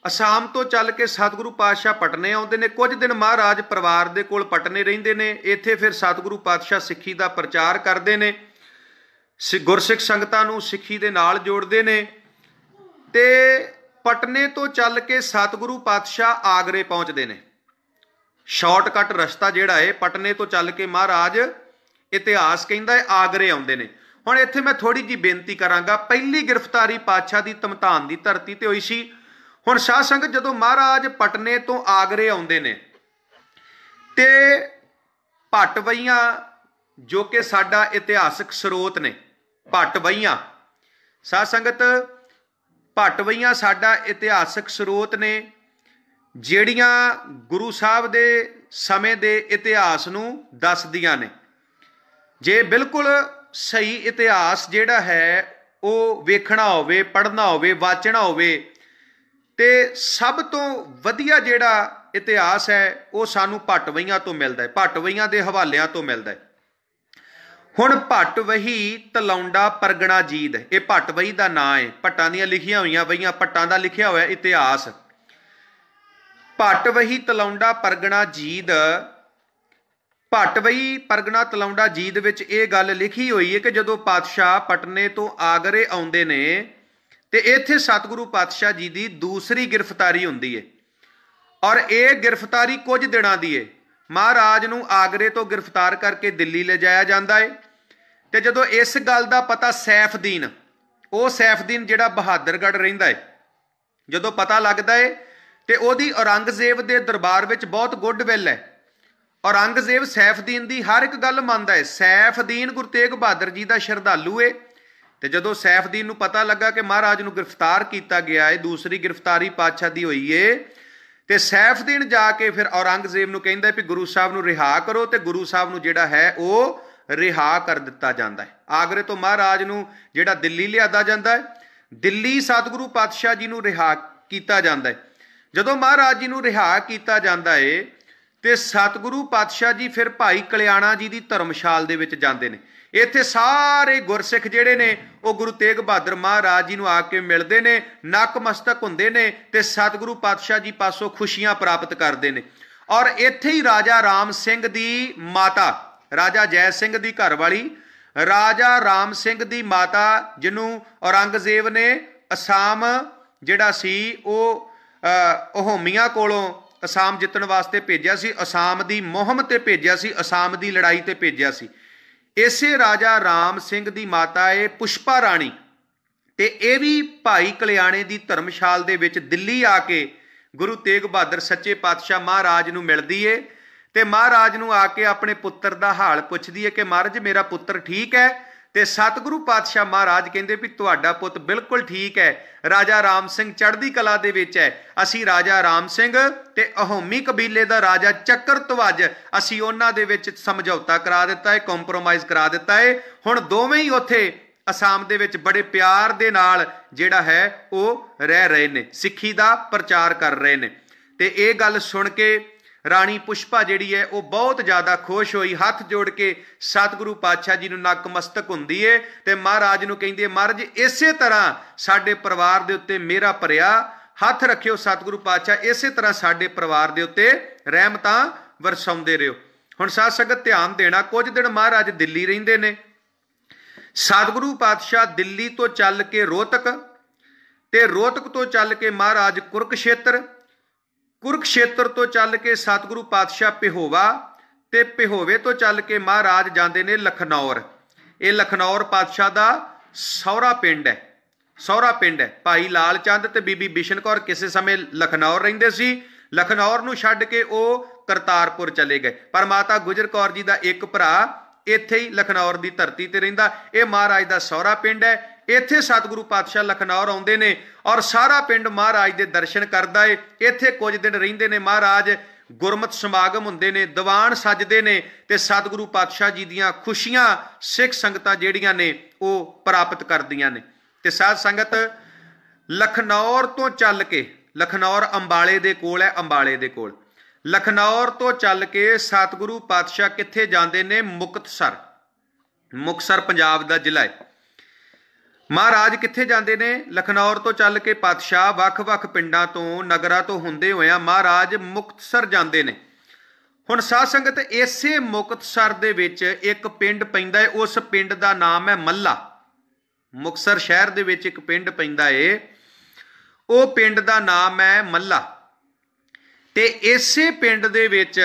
ਅਸਾਮ ਤੋਂ ਚੱਲ ਕੇ ਸਤਿਗੁਰੂ ਪਾਤਸ਼ਾਹ ਪਟਨੇ ਆਉਂਦੇ ਨੇ, ਕੁਝ ਦਿਨ ਮਹਾਰਾਜ ਪਰਿਵਾਰ ਦੇ ਕੋਲ ਪਟਨੇ ਰਹਿੰਦੇ ਨੇ। ਇੱਥੇ ਫਿਰ ਸਤਿਗੁਰੂ ਪਾਤਸ਼ਾਹ ਸਿੱਖੀ ਦਾ ਪ੍ਰਚਾਰ ਕਰਦੇ ਨੇ, ਗੁਰਸਿੱਖ ਸੰਗਤਾਂ ਨੂੰ ਸਿੱਖੀ ਦੇ ਨਾਲ ਜੋੜਦੇ ਨੇ। ਤੇ ਪਟਨੇ ਤੋਂ ਚੱਲ ਕੇ ਸਤਿਗੁਰੂ ਪਾਤਸ਼ਾਹ ਆਗਰੇ ਪਹੁੰਚਦੇ ਨੇ। ਸ਼ਾਰਟਕਟ ਰਸਤਾ ਜਿਹੜਾ ਹੈ, ਪਟਨੇ ਤੋਂ ਚੱਲ ਕੇ ਮਹਾਰਾਜ, ਇਤਿਹਾਸ ਕਹਿੰਦਾ ਹੈ, ਆਗਰੇ ਆਉਂਦੇ ਨੇ। ਹੁਣ ਇੱਥੇ ਮੈਂ ਥੋੜੀ ਜਿਹੀ ਬੇਨਤੀ ਕਰਾਂਗਾ, ਪਹਿਲੀ ਗ੍ਰਿਫਤਾਰੀ ਪਾਤਸ਼ਾਹ ਦੀ ਧਮਧਾਨ ਦੀ ਧਰਤੀ ਤੇ ਹੋਈ ਸੀ। ਹੁਣ ਸਾਧ ਸੰਗਤ ਜਦੋਂ ਮਹਾਰਾਜ ਪਟਨੇ ਤੋਂ ਆਗਰੇ ਆਉਂਦੇ ਨੇ, ਤੇ ਭੱਟਵਈਆਂ ਜੋ ਕਿ ਸਾਡਾ ਇਤਿਹਾਸਕ ਸਰੋਤ ਨੇ, ਭੱਟਵਈਆਂ, ਸਾਧ ਸੰਗਤ ਭੱਟਵਈਆਂ ਸਾਡਾ ਇਤਿਹਾਸਕ ਸਰੋਤ ਨੇ, ਜਿਹੜੀਆਂ ਗੁਰੂ ਸਾਹਿਬ ਦੇ ਸਮੇਂ ਦੇ ਇਤਿਹਾਸ ਨੂੰ ਦੱਸਦੀਆਂ ਨੇ। ਜੇ ਬਿਲਕੁਲ ਸਹੀ ਇਤਿਹਾਸ ਜਿਹੜਾ ਹੈ ਉਹ ਵੇਖਣਾ ਹੋਵੇ, ਪੜ੍ਹਨਾ ਹੋਵੇ, ਵਾਚਣਾ ਹੋਵੇ, ਤੇ ਸਭ ਤੋਂ ਵਧੀਆ ਜਿਹੜਾ ਇਤਿਹਾਸ ਹੈ ਉਹ ਸਾਨੂੰ ਭੱਟਵਈਆਂ ਤੋਂ ਮਿਲਦਾ ਹੈ, ਭੱਟਵਈਆਂ ਦੇ ਹਵਾਲਿਆਂ ਤੋਂ ਮਿਲਦਾ ਹੈ। ਹੁਣ ਭੱਟਵਹੀ ਤਲੌਂਡਾ ਪਰਗਣਾ ਜੀਦ, ਇਹ ਭੱਟਵਹੀ ਦਾ ਨਾਂ ਹੈ, ਭੱਟਾਂ ਦੀਆਂ ਲਿਖੀਆਂ ਹੋਈਆਂ ਵਹੀਆਂ, ਭੱਟਾਂ ਦਾ ਲਿਖਿਆ ਹੋਇਆ ਇਤਿਹਾਸ। ਭੱਟਵਹੀ ਤਲੌਂਡਾ ਪਰਗਣਾ ਜੀਦ, ਭੱਟਵਹੀ ਪਰਗਣਾ ਤਲੌਂਡਾ ਜੀਦ ਵਿੱਚ ਇਹ ਗੱਲ ਲਿਖੀ ਹੋਈ ਹੈ ਕਿ ਜਦੋਂ ਪਾਤਸ਼ਾਹ ਪਟਨੇ ਤੋਂ ਆਗਰੇ ਆਉਂਦੇ ਨੇ, ਤੇ ਇੱਥੇ ਸਤਿਗੁਰੂ ਪਾਤਸ਼ਾਹ ਜੀ ਦੀ ਦੂਸਰੀ ਗ੍ਰਿਫਤਾਰੀ ਹੁੰਦੀ ਹੈ। ਔਰ ਇਹ ਗ੍ਰਿਫਤਾਰੀ ਕੁਝ ਦਿਨਾਂ ਦੀ ਹੈ। ਮਹਾਰਾਜ ਨੂੰ ਆਗਰੇ ਤੋਂ ਗ੍ਰਿਫਤਾਰ ਕਰਕੇ ਦਿੱਲੀ ਲਿਜਾਇਆ ਜਾਂਦਾ ਹੈ। ਤੇ ਜਦੋਂ ਇਸ ਗੱਲ ਦਾ ਪਤਾ ਸੈਫਦੀਨ, ਉਹ ਸੈਫਦੀਨ ਜਿਹੜਾ ਬਹਾਦਰਗੜ੍ਹ ਰਹਿੰਦਾ ਹੈ, ਜਦੋਂ ਪਤਾ ਲੱਗਦਾ ਹੈ, ਤੇ ਉਹਦੀ ਔਰੰਗਜ਼ੇਬ ਦੇ ਦਰਬਾਰ ਵਿੱਚ ਬਹੁਤ ਗੁੱਡਵਿਲ ਹੈ। ਔਰੰਗਜ਼ੇਬ ਸੈਫਦੀਨ ਦੀ ਹਰ ਇੱਕ ਗੱਲ ਮੰਨਦਾ ਹੈ। ਸੈਫਦੀਨ ਗੁਰੂ ਤੇਗ ਬਹਾਦਰ ਜੀ ਦਾ ਸ਼ਰਧਾਲੂ ਹੈ। ਤੇ ਜਦੋਂ ਸੈਫਦੀਨ ਨੂੰ ਪਤਾ ਲੱਗਾ ਕਿ ਮਹਾਰਾਜ ਨੂੰ ਗ੍ਰਿਫਤਾਰ ਕੀਤਾ ਗਿਆ ਹੈ, ਦੂਸਰੀ ਗ੍ਰਿਫਤਾਰੀ ਪਾਤਸ਼ਾਹ ਦੀ ਹੋਈ ਹੈ, ਤੇ ਸੈਫਦੀਨ ਜਾ ਕੇ ਫਿਰ ਔਰੰਗਜ਼ੇਬ ਨੂੰ ਕਹਿੰਦਾ ਵੀ ਗੁਰੂ ਸਾਹਿਬ ਨੂੰ ਰਿਹਾ ਕਰੋ, ਤੇ ਗੁਰੂ ਸਾਹਿਬ ਨੂੰ ਜਿਹੜਾ ਹੈ ਉਹ रिहा कर दिता जाता है। आगरे तो महाराज नूं जिहड़ा दिल्ली लिआदा जाता है, दिल्ली सतगुरु पातशाह जी नूं रिहा किया जाता है। जदों महाराज जी नूं रिहा किया जाता है तो सतगुरु पातशाह जी फिर भाई कल्याणा जी की धर्मशाल दे विच जांदे ने। इत्थे सारे गुरसिख जिहड़े ने वो गुरु तेग बहादुर महाराज जी नूं आके मिलदे ने, नकमस्तक हुंदे ने ते सतगुरु पातशाह जी पासों खुशियां प्राप्त करते हैं। और इत्थे ही राजा राम सिंह दी माता, राजा जय सिंह दी घरवाली राजा राम सिंह दी माता, जिन्हों औरंगजेब ने असाम जिहड़ा सी वो होमियां कोलों असाम जितण वास्ते भेजिया सी, असाम दी मुहिम ते भेजिया सी, असाम दी लड़ाई ते भेजिया सी। इसे राजा राम सिंह दी माता है पुष्पा राणी, ते ये भी भाई कल्याणे दी धर्मशाल दे विच दिल्ली आके गुरु तेग बहादुर सच्चे पातशाह महाराज नूं मिलदी है ते महाराज नूं आके अपने पुत्र दा हाल पुछदी है कि महाराज मेरा पुत्र ठीक है। ते सतगुरु पातशाह महाराज कहंदे भी तुहाडा पुत बिल्कुल ठीक है, राजा राम सिंह चढ़दी कला दे विच है। असी राजा राम सिंह ते अहोमी कबीले दा राजा चक्कर ध्वज असी उन्हां दे विच समझौता करा दिता है, कंप्रोमाइज़ करा दिता है। हुण दोवें ही उत्थे असाम दे विच बड़े प्यार दे नाल जिहड़ा है वो रह रहे ने, सिੱਖੀ दा प्रचार कर रहे ने। ते ये गल सुन के राणी पुष्पा जिहड़ी है वो बहुत ज़्यादा खुश हुई, हाथ जोड़ के सतगुरु पातशाह जी नूं नतमस्तक हुंदी है ते महाराज नूं कहिंदी है महाराज इसे तरह साडे परिवार दे उत्ते मेरा भरिया हथ रखियो सतगुरु पातशाह, इसे तरह साडे परिवार दे उत्ते रहमतां वरसाउंदे रहियो। हुण साध संगत ध्यान देना, कुछ दिन महाराज दिल्ली रहिंदे ने। सतगुरु पातशाह दिल्ली तो चल के रोहतक ते रोहतक तो चल के महाराज कुरुक्षेत्र, कुरुक्षेत्र तो चल के सतगुरु पातशाह पिहोवा ते पिहोवे तो चल के महाराज जाते ने लखनौर। ये लखनौर पातशाह दा सौरा पिंड है, सौरा पिंड है। भाई लाल चंद ते बीबी बिशन कौर किसी समय लखनौर रहिंदे सी, लखनौर नूं छड्ड के वो करतारपुर चले गए। पर माता गुजर कौर जी दा एक भरा इत्थे ही लखनौर की धरती ते रहिंदा। ये महाराज दा सौरा पिंड है। इत्थे सतगुरु पातशाह लखनौर आउंदे ने और सारा पिंड महाराज दे दर्शन करदा है। इत्थे कुछ दिन रहिंदे ने महाराज, गुरमत समागम हुंदे ने, दीवान सजदे ने ते सतगुरु पातशाह जी दीआं खुशियां सिख संगतां जिहड़ियां ने वो प्राप्त करदियां ने। ते साध संगत लखनौर तो चल के, लखनौर अंबाले दे कोल है, अंबाले दे कोल लखनौर तो चल के सतगुरु पातशाह कित्थे जांदे ने? मुक्तसर। मुक्तसर पंजाब दा जिला है। महाराज कित्थे जांदे ने? लखनौर तो चल के पातशाह वख-वख पिंडां तो नगरां तो हुंदे होया महाराज मुक्तसर जांदे ने। हुण साध संगत इसे मुक्तसर दे विच एक पिंड पैंदा है, उस पिंड दा नाम है मल्ला। मुक्तसर शहर दे विच एक पिंड पैंदा है, वो पिंड दा नाम है मल्ला। ते इसे पिंड दे विच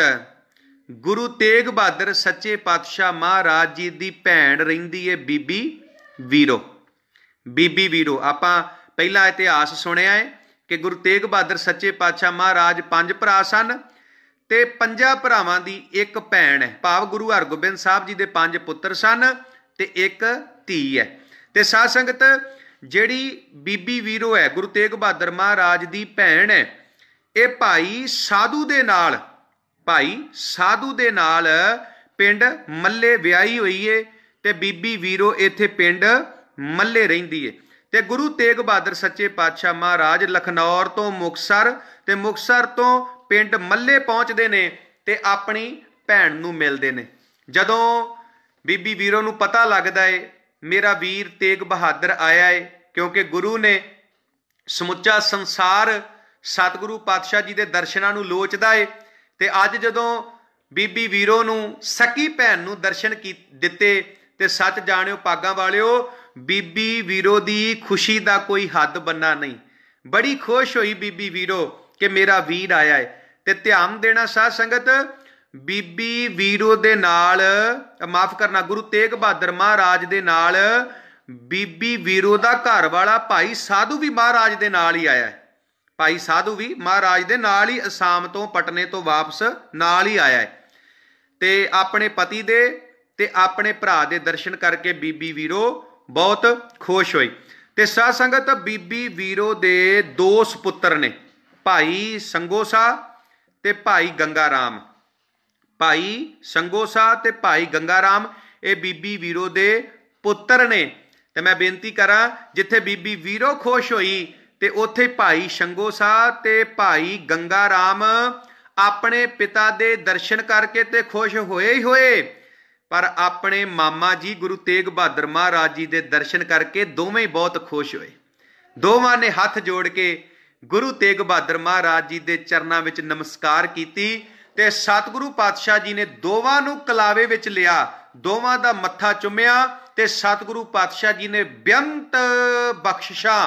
गुरु तेग बहादुर सच्चे पातशाह महाराज जी दी भैण रहिंदी है बीबी वीरो। बीबी वीरो आपां पहला इतिहास सुनिया है कि गुरु तेग बहादुर सच्चे पातशाह महाराज 5 भरा सन ते 5 भरावां दी एक भैण है, भाव गुरु हरगोबिंद साहब जी दे 5 पुत्र सन ते एक धी है। ते साध संगत जिहड़ी बीबी वीरो है गुरु तेग बहादुर महाराज दी भैण है, ये भाई साधु दे नाल, भाई साधु दे नाल पिंड मल्ले विआही हुई है ते बीबी वीरो इत्थे पिंड मल्ले रहिंदी है। ते गुरु तेग बहादुर सच्चे पातशाह महाराज लखनौर तो मुक्तसर ते मुक्तसर तो पिंड मल्ले पहुंचते ने ते अपनी भैन नूं मिलदे ने। जदों बीबी वीरो नूं पता लगदा है मेरा वीर तेग बहादुर आया है, क्योंकि गुरु ने समुच्चा संसार सतगुरु पातशाह जी दे दर्शनां नूं लोचदा है ते अज जदों बीबी वीरो नूं सकी भैन नूं दर्शन दिते ते सच जाणिओ पागां वालिओ बीबी वीरो दी खुशी दा कोई हद बन्ना नहीं। बड़ी खुश हुई बीबी वीरो कि मेरा वीर आया है। ते ध्यान देना साध संगत, बीबी वीरो दे नाल, माफ करना, गुरु तेग बहादुर महाराज दे नाल बीबी वीरो दा घर वाला भाई साधु भी महाराज दे नाल ही आया है। भाई साधु भी महाराज दे नाल ही असाम तो पटने तो वापस नाल ही आया है ते अपने पति दे ते अपने भरा दे दर्शन करके बीबी वीरो बहुत खुश हुई। ते साध संगत बीबी वीरो दे 2 सुपुत्र ने, भाई संगोसा ते भाई गंगा राम। भाई संगोसा ते भाई गंगा राम ये बीबी वीरो दे पुत्र ने। ते मैं बेनती करा जिथे बीबी वीरो खुश होई ते उत्थे भाई शंगो साह ते भाई गंगा राम अपने पिता दे दर्शन करके ते खुश होए ही होए, पर अपने मामा जी गुरु तेग बहादुर महाराज जी दे दर्शन करके दोवें बहुत खुश होए। दोवां ने हथ जोड़ के गुरु तेग बहादुर महाराज जी दे चरनां विच नमस्कार कीती ते सतगुरु पातशाह जी ने दोवां नूं कलावे विच लिया, दोवां दा मत्था चुम्या ते सतगुरु पातशाह जी ने बेअंत बख्शिशां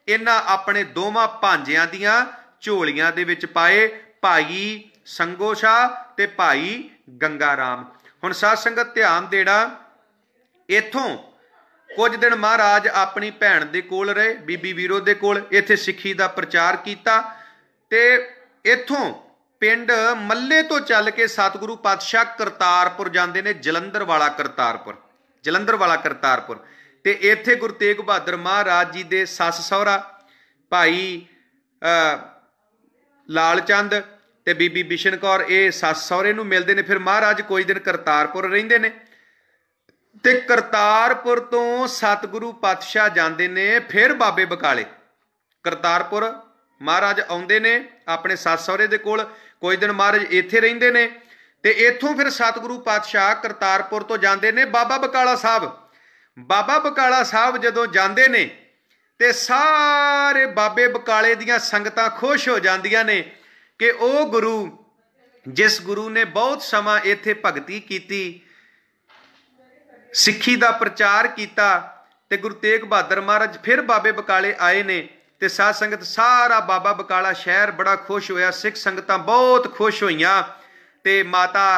इन्हां अपने दोवां भांजियां दियां झोलियां दे विच पाए, भाई संगो शाह ते भाई गंगा राम। हुण साध संगत ध्यान देना, इथों कुछ दिन महाराज अपनी भैन दे कोल रहे, बीबी वीरो दे कोल, इत्थे सिੱਖੀ दा प्रचार कीता ते इथों पिंड मल्ले तो चल के सतगुरु पातशाह करतारपुर जाते ने, जलंधर वाला करतारपुर, जलंधर वाला करतारपुर। ते इत्थे गुरु तेग बहादुर महाराज जी दे सस सहुरा भाई लाल चंद ते बीबी बिशन कौर ये सस सहुरे नूं मिलदे ने। फिर महाराज कोई दिन करतारपुर रहिंदे ने ते करतारपुर तो सतगुरु पातशाह जाते ने फिर बाबे बकाले। करतारपुर महाराज आउंदे ने अपने सस सहुरे दे कोल, कोई दिन महाराज इत्थे रहिंदे ने ते इत्थों फिर सतगुरु पातशाह करतारपुर तो जाते ने बाबा बकाला साहब। बाबा बकाला साहब जदों जाते ने ते सारे बाबे बकाले दियां संगतां खुश हो जांदियां ने कि वो गुरु जिस गुरु ने बहुत समा इत्थे भगती कीती, सिੱਖੀ दा प्रचार किया ते गुरु तेग बहादुर महाराज फिर बाबे बकाले आए ने ते साध संगत सारा बाबा बकाला शहर बड़ा खुश होया, सिख संगतां बहुत खुश होईयां ते माता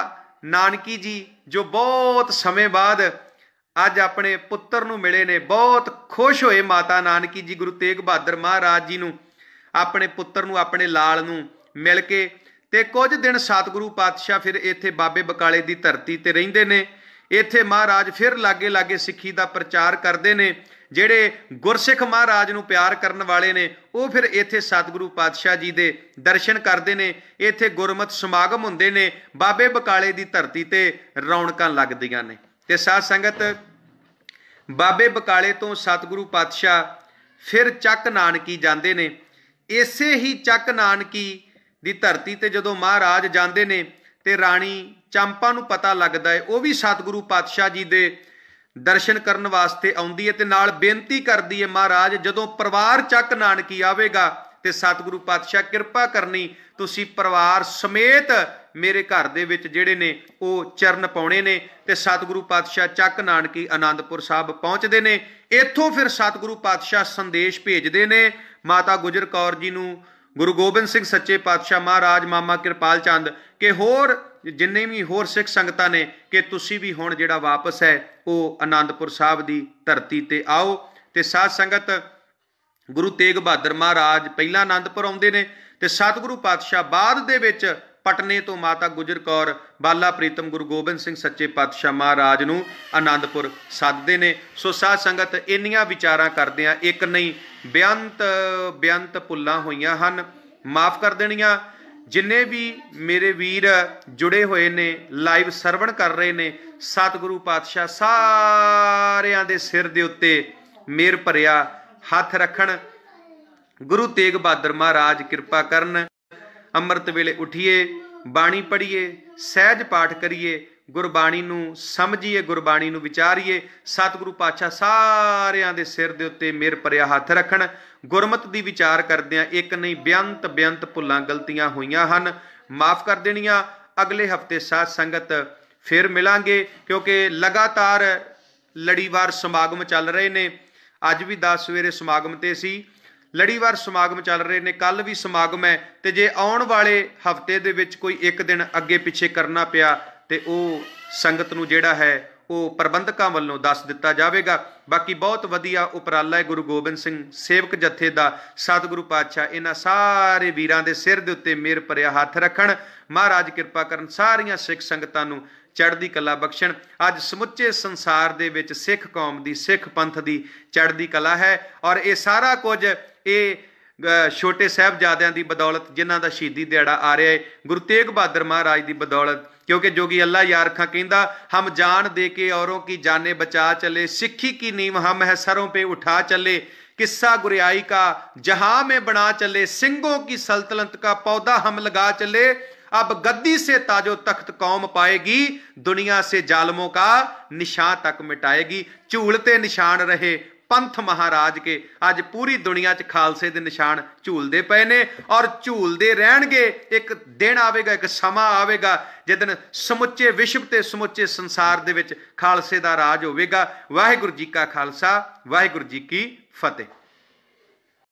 नानकी जी जो बहुत समय बाद अज अपने पुत्र नूं मिले ने, बहुत खुश होए माता नानकी जी गुरु तेग बहादुर महाराज जी नूं, अपने पुत्र नूं, अपने लाल नूं मिल के। ते कुछ दिन सतगुरु पातशाह फिर इत्थे बाबे बकाले दी धरती ते रहिंदे ने। इत्थे महाराज फिर लागे लागे सिੱਖੀ दा प्रचार करते ने। जिहड़े गुरसिख महाराज नूं प्यार करन वाले ने वो फिर इत्थे सतगुरु पातशाह जी दे दर्शन करते ने। इत्थे गुरमत समागम हुंदे ने, बाबे बकाले दी धरती ते रौनकां लगदियां ने। ते साध संगत बाबे बकाले तो सतगुरु पातशाह फिर चक नानकी जाते ने। इसे ही चक नानकी दी धरती ते जदों महाराज जाते ने ते राणी चंपा नूं पता लगदा है, वो भी सतगुरु पातशाह जी दे दर्शन करन वास्ते आउंदी है ते नाल बेनती करदी है, महाराज जदों परिवार चक नानकी आवेगा ते सतगुरु पातशाह किरपा करनी, तुसी परिवार समेत मेरे घर दे विच जिहड़े ने वो चरण पाउणे ने। ते सतगुरु पातशाह चक नानकी आनंदपुर साहब पहुंचदे ने। इत्थों फिर सतगुरु पातशाह संदेश भेजदे ने माता गुजर कौर जी नूं, गुरु गोबिंद सिंह सच्चे पातशाह महाराज, मामा किरपाल चंद के होर जिन्ने भी होर सिख संगतां ने कि तुसी भी हुण जिहड़ा वापस है वो आनंदपुर साहब दी धरती ते आओ। ते साध संगत गुरु तेग बहादुर महाराज पहला आनंदपुर आउंदे ने ते सतगुरु पातशाह बाद दे विच पटने तो माता गुजर कौर बाला प्रीतम गुरु गोबिंद सिंह सच्चे पातशाह महाराज नूं आनंदपुर सददे ने। सो साध संगत इन्नियां विचारां करदिआं एक नहीं बेअंत बेअंत भुल्लां होईयां हन, माफ़ कर देणियां। जिन्ने भी मेरे वीर जुड़े हुए ने, लाइव सरवण कर रहे ने, सतगुरु पातशाह सारियां दे सिर दे उत्ते मेर भरिया हथ रखण। गुरु तेग बहादुर महाराज किरपा करन। अमृत वेले उठिए, बाणी पढ़िए, सहज पाठ करिए, गुरबाणी नूं समझिए, गुरबाणी नूं विचारिए। सतगुरु पातशाह सारियां दे सिर दे उत्ते मेर भरिया हथ रखण। गुरमत दी विचार करदिआं एक नहीं बेअंत बेअंत भुल्लां गलतियां होईयां हन, माफ़ कर देणियां। अगले हफ्ते साध संगत फिर मिलांगे क्योंकि लगातार लड़ीवार समागम चल रहे ने। अज भी 10 सवेरे समागम ते सी, लड़ीवार समागम चल रहे ने, कल भी समागम है। तो जे आउण वाले हफ्ते दे विच कोई एक दिन अगे पिछे करना पिया तो वो संगत नूं जिहड़ा है वो प्रबंधकां वल्लों दस दिता जाएगा। बाकी बहुत वधिया उपराला है गुरु गोबिंद सिंह सेवक जथे दा। सतगुरु पातशाह इन्हां सारे वीरां दे सिर दे उत्ते मेर भरिया हथ रखण। महाराज किरपा करन, सारियां सिख संगतां नूं चढ़दी कला बख्शण। अज समुचे संसार दे विच सिख कौम दी, सिख पंथ दी चढ़दी कला है और ये सारा कुछ ये छोटे साहिबजादियां दी बदौलत, जिन्हां दा शहीदी दिहाड़ा आ रहा है, गुरु तेग बहादुर महाराज दी बदौलत क्योंकि जोगी अल्लाह यार खां कहंदा, हम जान दे के औरों की जाने बचा चले, सिक्खी की नींव हम है सरों पे उठा चले, किस्सा गुरियाई का जहां में बना चले, सिंगों की सल्तनत का पौधा हम लगा चले, अब गद्दी से ताजो तख्त कौम पाएगी, दुनिया से जालमों का निशान तक मिटाएगी। झूलते निशान रहे पंथ महाराज के, अज पूरी दुनिया च खालसे दे निशान झूलते पे ने और झूलते रहणगे। एक दिन आवेगा, एक समा आवेगा जिदन समुचे विश्व ते समुचे संसार दे विच खालसे दा राज होवेगा। वाहिगुरू जी का खालसा, वाहिगुरू जी की फतेह।